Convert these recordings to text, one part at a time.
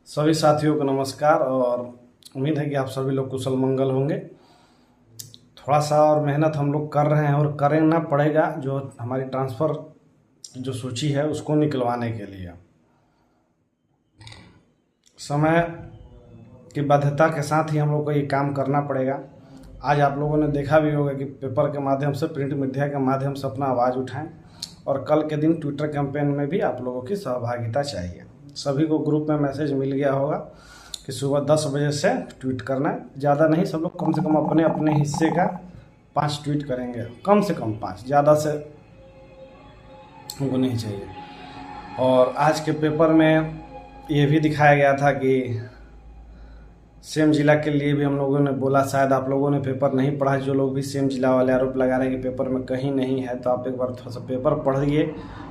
सभी साथियों को नमस्कार और उम्मीद है कि आप सभी लोग कुशल मंगल होंगे। थोड़ा सा और मेहनत हम लोग कर रहे हैं और करना पड़ेगा जो हमारी ट्रांसफ़र जो सूची है उसको निकलवाने के लिए। समय की बाध्यता के साथ ही हम लोग को ये काम करना पड़ेगा। आज आप लोगों ने देखा भी होगा कि पेपर के माध्यम से, प्रिंट मीडिया के माध्यम से अपना आवाज़ उठाएं और कल के दिन ट्विटर कैंपेन में भी आप लोगों की सहभागिता चाहिए। सभी को ग्रुप में मैसेज मिल गया होगा कि सुबह 10 बजे से ट्वीट करना है। ज़्यादा नहीं, सब लोग कम से कम अपने अपने हिस्से का 5 ट्वीट करेंगे, कम से कम 5, ज़्यादा से हमको नहीं चाहिए। और आज के पेपर में ये भी दिखाया गया था कि सेम जिला के लिए भी हम लोगों ने बोला, शायद आप लोगों ने पेपर नहीं पढ़ा। जो लोग भी सेम जिला वाले आरोप लगा रहे हैं कि पेपर में कहीं नहीं है, तो आप एक बार थोड़ा सा पेपर पढ़िए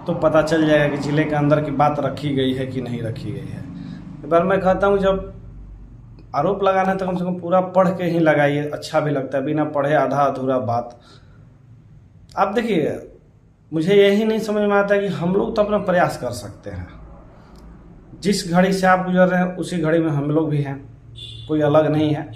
तो पता चल जाएगा कि जिले के अंदर की बात रखी गई है कि नहीं रखी गई है। एक बार मैं कहता हूँ जब आरोप लगाना है तो कम से कम पूरा पढ़ के ही लगाइए, अच्छा भी लगता है। बिना पढ़े आधा अधूरा बात। आप देखिए, मुझे यही नहीं समझ में आता कि हम लोग तो अपना प्रयास कर सकते हैं। जिस घड़ी से आप गुजर रहे हैं उसी घड़ी में हम लोग भी हैं, कोई अलग नहीं है।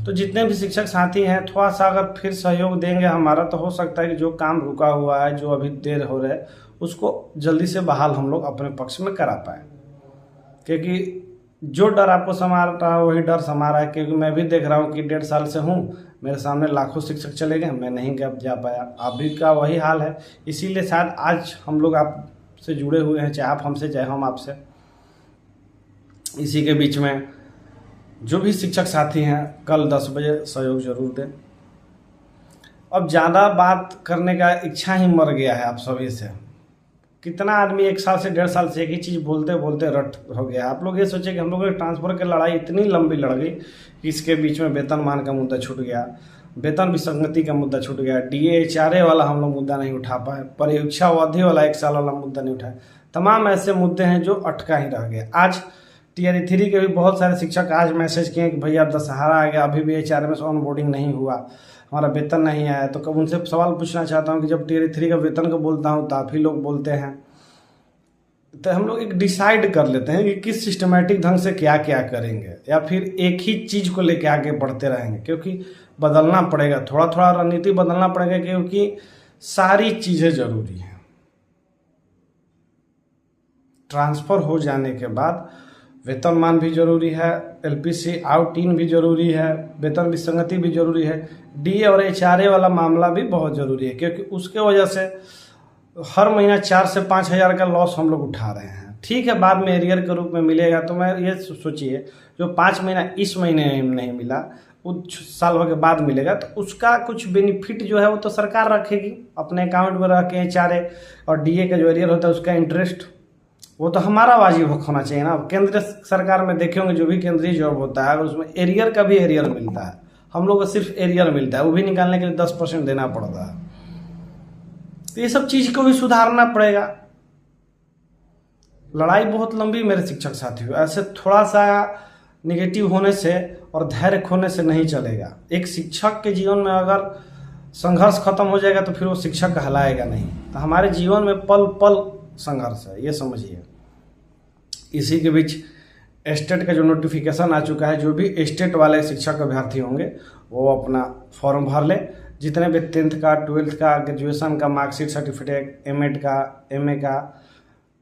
तो जितने भी शिक्षक साथी हैं, थोड़ा सा अगर फिर सहयोग देंगे हमारा, तो हो सकता है कि जो काम रुका हुआ है, जो अभी देर हो रहा है, उसको जल्दी से बहाल हम लोग अपने पक्ष में करा पाए। क्योंकि जो डर आपको समा रहा है वही डर समा रहा है। क्योंकि मैं भी देख रहा हूँ कि 1.5 साल से हूँ, मेरे सामने लाखों शिक्षक चले गए, मैं नहीं जा पाया। आप भी का वही हाल है। इसीलिए शायद आज हम लोग आपसे जुड़े हुए हैं, चाहे आप हमसे चाहे हम आपसे। इसी के बीच में जो भी शिक्षक साथी हैं, कल 10 बजे सहयोग जरूर दें। अब ज़्यादा बात करने का इच्छा ही मर गया है आप सभी से। कितना आदमी 1 साल से 1.5 साल से एक ही चीज़ बोलते बोलते रट हो गया। आप लोग ये सोचे कि हम लोगों ने ट्रांसफ़र की लड़ाई इतनी लंबी लड़ गई कि इसके बीच में वेतनमान का मुद्दा छूट गया, वेतन विसंगति का मुद्दा छूट गया, DA HRA वाला हम लोग मुद्दा नहीं उठा पाए, परीक्षा अवधि वाला 1 साल वाला मुद्दा नहीं उठाए। तमाम ऐसे मुद्दे हैं जो अटका ही रह गए। आज Tier 3 के भी बहुत सारे शिक्षक आज मैसेज किए कि भैया दशहरा आ गया, अभी भी HRA में ऑन बोर्डिंग नहीं हुआ, हमारा वेतन नहीं आया। तो कब उनसे सवाल पूछना चाहता हूं कि जब Tier 3 का वेतन का बोलता हूं तो आप ही लोग बोलते हैं। तो हम लोग एक डिसाइड कर लेते हैं कि किस सिस्टमेटिक ढंग से क्या क्या करेंगे, या फिर एक ही चीज़ को लेके आगे बढ़ते रहेंगे। क्योंकि बदलना पड़ेगा, थोड़ा थोड़ा रणनीति बदलना पड़ेगा, क्योंकि सारी चीज़ें ज़रूरी हैं। ट्रांसफ़र हो जाने के बाद वेतनमान भी जरूरी है, LPC आउट इन भी जरूरी है, वेतन विसंगति भी जरूरी है, DA और HRA वाला मामला भी बहुत जरूरी है। क्योंकि उसके वजह से हर महीना 4 से 5 हज़ार का लॉस हम लोग उठा रहे हैं। ठीक है, बाद में एरियर के रूप में मिलेगा। तो मैं ये सोचिए, जो 5 महीना इस महीने नहीं मिला, कुछ साल भर के बाद मिलेगा, तो उसका कुछ बेनिफिट जो है वो तो सरकार रखेगी अपने अकाउंट में रख के। HRA और DA का जो एरियर होता है उसका इंटरेस्ट वो तो हमारा वाजिब होना चाहिए ना। केंद्र सरकार में देखे होंगे, जो भी केंद्रीय जॉब होता है उसमें एरियर का भी एरियर मिलता है। हम लोग को सिर्फ एरियर मिलता है, वो भी निकालने के लिए 10% देना पड़ता है। तो ये सब चीज को भी सुधारना पड़ेगा। लड़ाई बहुत लंबी मेरे शिक्षक साथियों, ऐसे थोड़ा सा निगेटिव होने से और धैर्य खोने से नहीं चलेगा। एक शिक्षक के जीवन में अगर संघर्ष खत्म हो जाएगा तो फिर वो शिक्षक कहलाएगा नहीं। तो हमारे जीवन में पल पल संघर्ष है, ये समझिए। इसी के बीच स्टेट का जो नोटिफिकेशन आ चुका है, जो भी स्टेट वाले शिक्षक अभ्यर्थी होंगे वो अपना फॉर्म भर ले। जितने भी 10th का, 12th का, ग्रेजुएशन का मार्कशीट, सर्टिफिकेट, M.Ed का, MA का,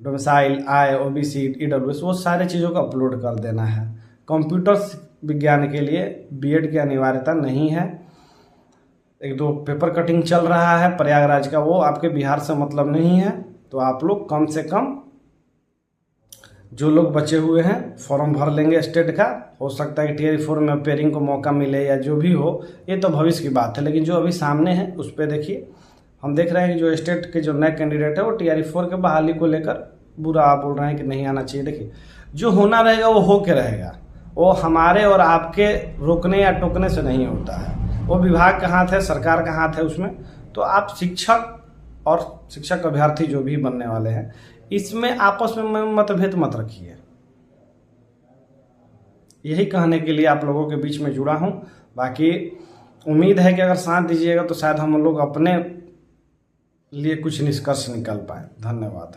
डोमिसाइल, आय, OBC, EWS, वो सारे चीज़ों को अपलोड कर देना है। कंप्यूटर विज्ञान के लिए B.Ed की अनिवार्यता नहीं है। 1-2 पेपर कटिंग चल रहा है प्रयागराज का, वो आपके बिहार से मतलब नहीं है। तो आप लोग कम से कम जो लोग बचे हुए हैं फॉर्म भर लेंगे स्टेट का। हो सकता है कि Tier 4 में अपेयरिंग को मौका मिले या जो भी हो, ये तो भविष्य की बात है। लेकिन जो अभी सामने है उस पर देखिए, हम देख रहे हैं कि जो स्टेट के जो नए कैंडिडेट है वो Tier 4 के बहाली को लेकर बुरा बोल रहे हैं कि नहीं आना चाहिए। देखिए, जो होना रहेगा वो हो के रहेगा। वो हमारे और आपके रोकने या टोकने से नहीं होता है। वो विभाग का हाथ है, सरकार का हाथ है उसमें। तो आप शिक्षक और शिक्षक अभ्यर्थी जो भी बनने वाले हैं, इसमें आपस में मतभेद मत रखिए। यही कहने के लिए आप लोगों के बीच में जुड़ा हूं। बाकी उम्मीद है कि अगर साथ दीजिएगा तो शायद हम लोग अपने लिए कुछ निष्कर्ष निकाल पाए। धन्यवाद।